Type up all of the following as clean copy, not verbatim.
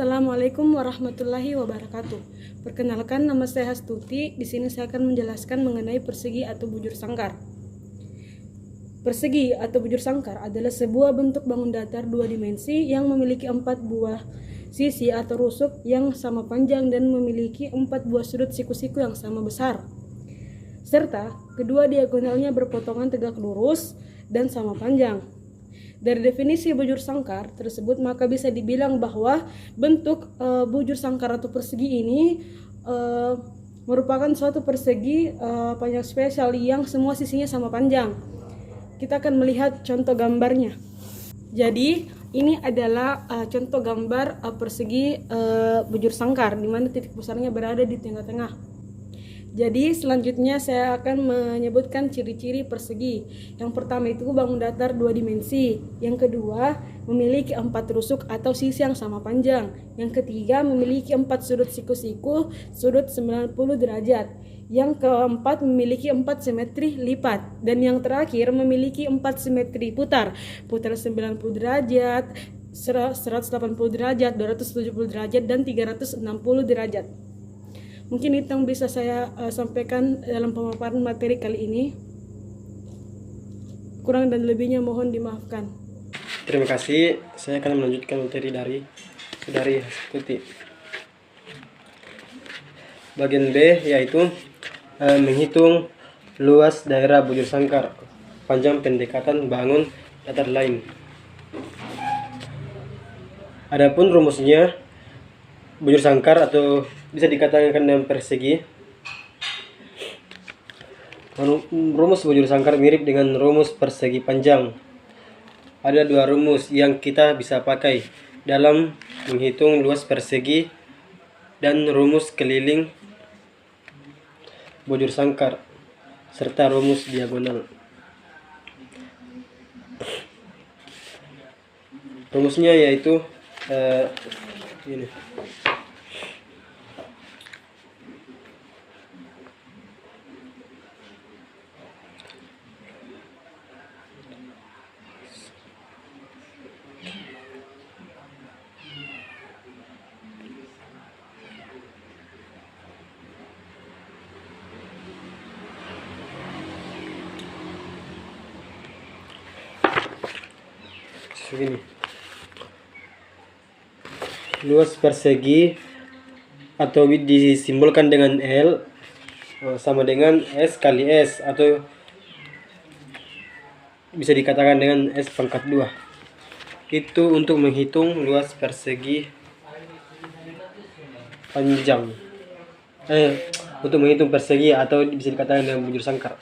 Assalamualaikum warahmatullahi wabarakatuh. Perkenalkan, nama saya Hastuti. Di sini saya akan menjelaskan mengenai persegi atau bujur sangkar. Persegi atau bujur sangkar adalah sebuah bentuk bangun datar dua dimensi yang memiliki 4 buah sisi atau rusuk yang sama panjang dan memiliki 4 buah sudut siku-siku yang sama besar. Serta kedua diagonalnya berpotongan tegak lurus dan sama panjang. Dari definisi bujur sangkar tersebut, maka bisa dibilang bahwa bentuk bujur sangkar atau persegi ini merupakan suatu persegi panjang spesial yang semua sisinya sama panjang. Kita akan melihat contoh gambarnya. Jadi ini adalah contoh gambar persegi bujur sangkar, di mana titik pusarnya berada di tengah-tengah. Jadi selanjutnya saya akan menyebutkan ciri-ciri persegi. Yang pertama itu bangun datar dua dimensi. Yang kedua memiliki 4 rusuk atau sisi yang sama panjang. Yang ketiga memiliki 4 sudut siku-siku sudut 90 derajat. Yang keempat memiliki 4 simetri lipat. Dan yang terakhir memiliki 4 simetri putar 90 derajat, 180 derajat, 270 derajat, dan 360 derajat. Mungkin itu yang bisa saya sampaikan dalam pemaparan materi kali ini. Kurang dan lebihnya mohon dimaafkan. Terima kasih. Saya akan melanjutkan materi dari Hastuti. Bagian B yaitu menghitung luas daerah bujur sangkar, panjang pendekatan bangun datar lain. Adapun rumusnya, bujur sangkar atau bisa dikatakan dengan persegi. Rumus bujur sangkar mirip dengan rumus persegi panjang. Ada 2 rumus yang kita bisa pakai dalam menghitung luas persegi dan rumus keliling bujur sangkar serta rumus diagonal. Rumusnya yaitu ini. Begini. Luas persegi atau disimbolkan dengan L sama dengan S kali S, atau bisa dikatakan dengan S pangkat 2. Itu untuk menghitung luas persegi panjang. Untuk menghitung persegi atau bisa dikatakan dengan bujur sangkar.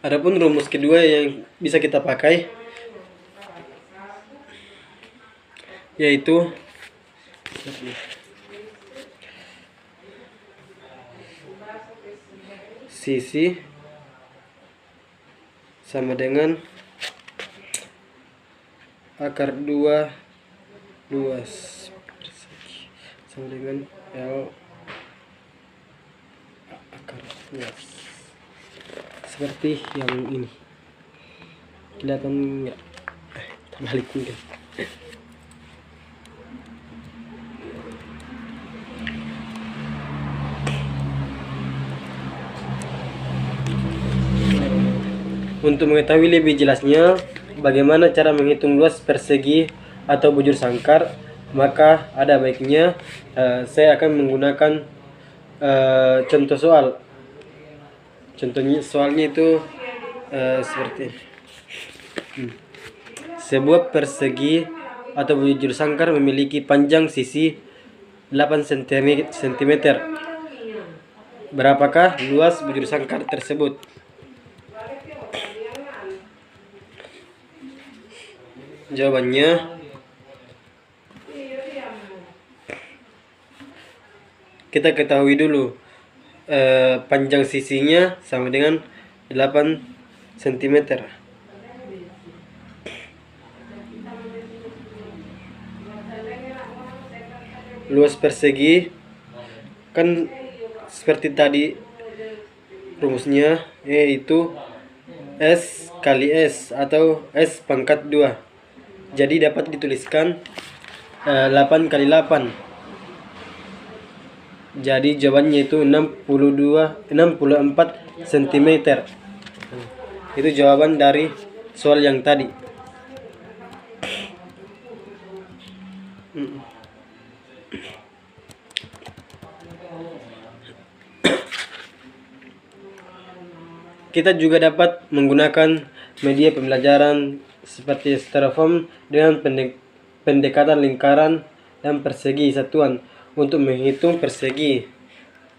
Adapun rumus kedua yang bisa kita pakai yaitu sisi sama dengan akar 2 luas persegi sama dengan L akar luas. Seperti yang ini, kelihatan nggak? Terbalik mungkin. Untuk mengetahui lebih jelasnya bagaimana cara menghitung luas persegi atau bujur sangkar, maka ada baiknya saya akan menggunakan contoh soal. Contohnya soalnya itu seperti sebuah persegi atau bujur sangkar memiliki panjang sisi 8 cm. Berapakah luas bujur sangkar tersebut? Jawabannya kita ketahui dulu. Panjang sisinya sama dengan 8 cm. Luas persegi kan seperti tadi rumusnya, yaitu S kali S atau S pangkat 2. Jadi dapat dituliskan 8 kali 8. Jadi jawabannya itu 64 cm. Itu jawaban dari soal yang tadi. Kita juga dapat menggunakan media pembelajaran seperti styrofoam dengan pendekatan lingkaran dan persegi satuan untuk menghitung persegi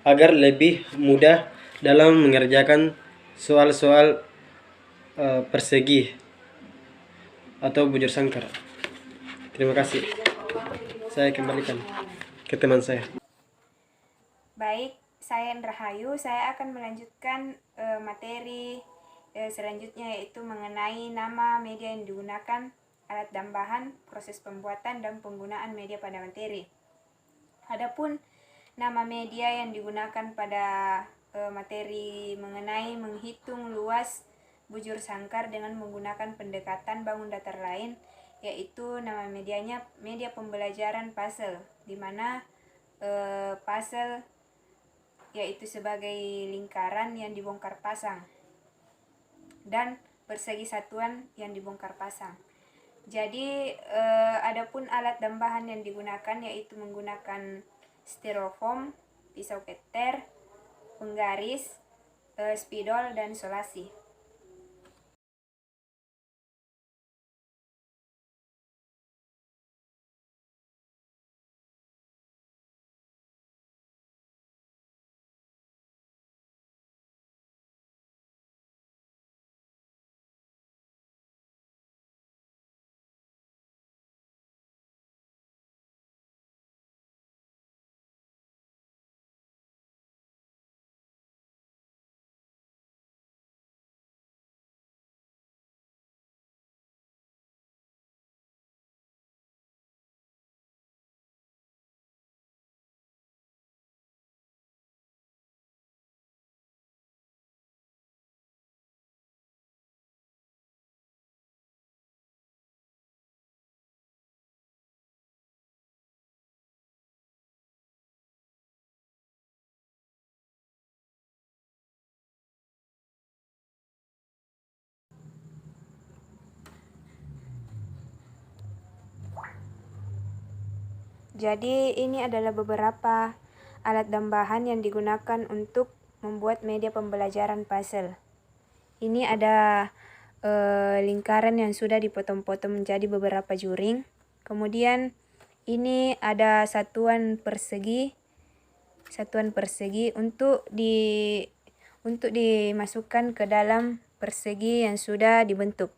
agar lebih mudah dalam mengerjakan soal-soal persegi atau bujur sangkar. Terima kasih. Saya kembalikan ke teman saya. Baik, saya Rahayu. Saya akan melanjutkan materi selanjutnya, yaitu mengenai nama media yang digunakan, alat dan bahan, proses pembuatan dan penggunaan media pada materi. Adapun nama media yang digunakan pada materi mengenai menghitung luas bujur sangkar dengan menggunakan pendekatan bangun datar lain, yaitu nama medianya media pembelajaran puzzle, di mana puzzle yaitu sebagai lingkaran yang dibongkar pasang dan persegi satuan yang dibongkar pasang. Jadi adapun alat dan bahan yang digunakan yaitu menggunakan styrofoam, pisau keter, penggaris, spidol dan solasi. Jadi ini adalah beberapa alat dan bahan yang digunakan untuk membuat media pembelajaran puzzle. Ini ada lingkaran yang sudah dipotong-potong menjadi beberapa juring. Kemudian ini ada satuan persegi untuk dimasukkan ke dalam persegi yang sudah dibentuk.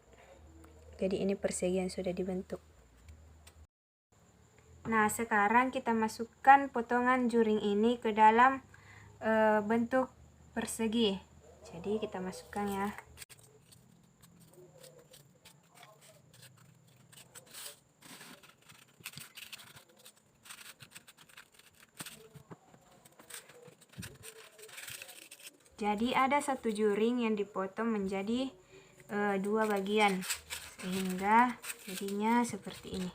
Jadi ini persegi yang sudah dibentuk. Nah, sekarang kita masukkan potongan juring ini ke dalam bentuk persegi. Jadi kita masukkan ya. Jadi ada satu juring yang dipotong menjadi dua bagian, sehingga jadinya seperti ini.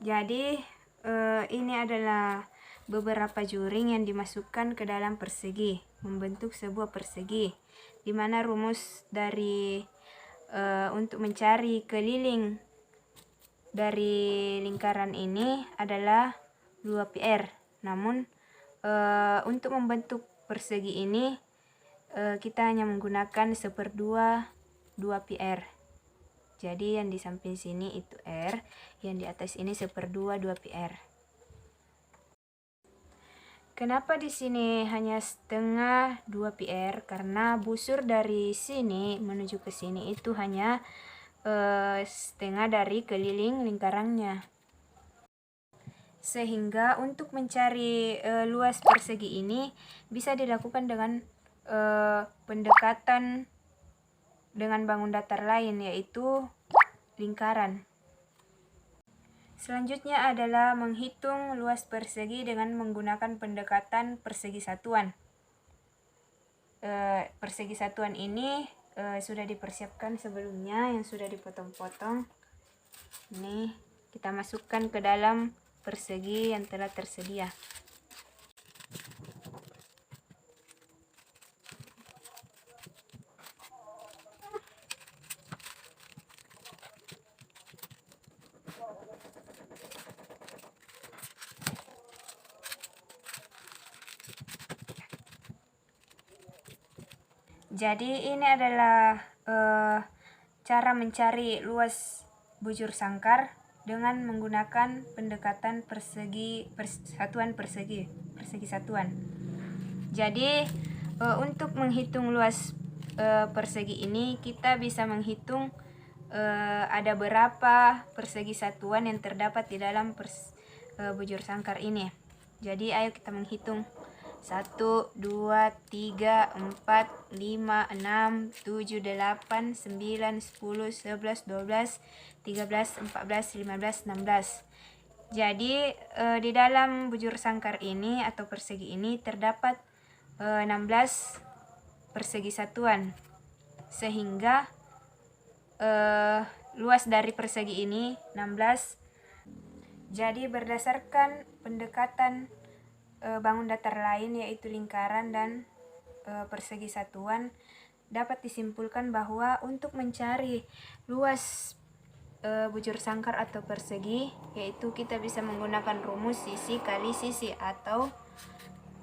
Jadi ini adalah beberapa juring yang dimasukkan ke dalam persegi, membentuk sebuah persegi, di mana rumus dari untuk mencari keliling dari lingkaran ini adalah 2πr. Namun untuk membentuk persegi ini kita hanya menggunakan 1/2 2πr. Jadi yang di samping sini itu R, yang di atas ini 1/2 2πr. Kenapa di sini hanya setengah 2πr? Karena busur dari sini menuju ke sini itu hanya setengah dari keliling lingkarannya. Sehingga untuk mencari luas persegi ini bisa dilakukan dengan pendekatan dengan bangun datar lain, yaitu lingkaran. Selanjutnya adalah menghitung luas persegi dengan menggunakan pendekatan persegi satuan. Persegi satuan ini sudah dipersiapkan sebelumnya, yang sudah dipotong-potong. Ini kita masukkan ke dalam persegi yang telah tersedia. Jadi ini adalah cara mencari luas bujur sangkar dengan menggunakan pendekatan persegi satuan. Jadi untuk menghitung luas persegi ini kita bisa menghitung ada berapa persegi satuan yang terdapat di dalam bujur sangkar ini. Jadi ayo kita menghitung. 1, 2, 3, 4, 5, 6, 7, 8, 9, 10, 11, 12, 13, 14, 15, 16. Jadi di dalam bujur sangkar ini atau persegi ini terdapat 16 persegi satuan. Sehingga luas dari persegi ini 16. Jadi berdasarkan pendekatan bangun datar lain yaitu lingkaran dan persegi satuan, dapat disimpulkan bahwa untuk mencari luas bujur sangkar atau persegi, yaitu kita bisa menggunakan rumus sisi kali sisi atau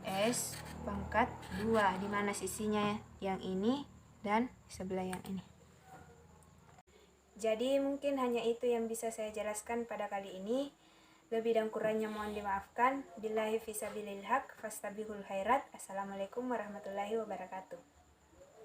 S pangkat 2, di mana sisinya yang ini dan sebelah yang ini. Jadi mungkin hanya itu yang bisa saya jelaskan pada kali ini. Lebih dan kurangnya mohon dimaafkan. Billahi fisabilil haq fastabihul khairat. Assalamualaikum warahmatullahi wabarakatuh.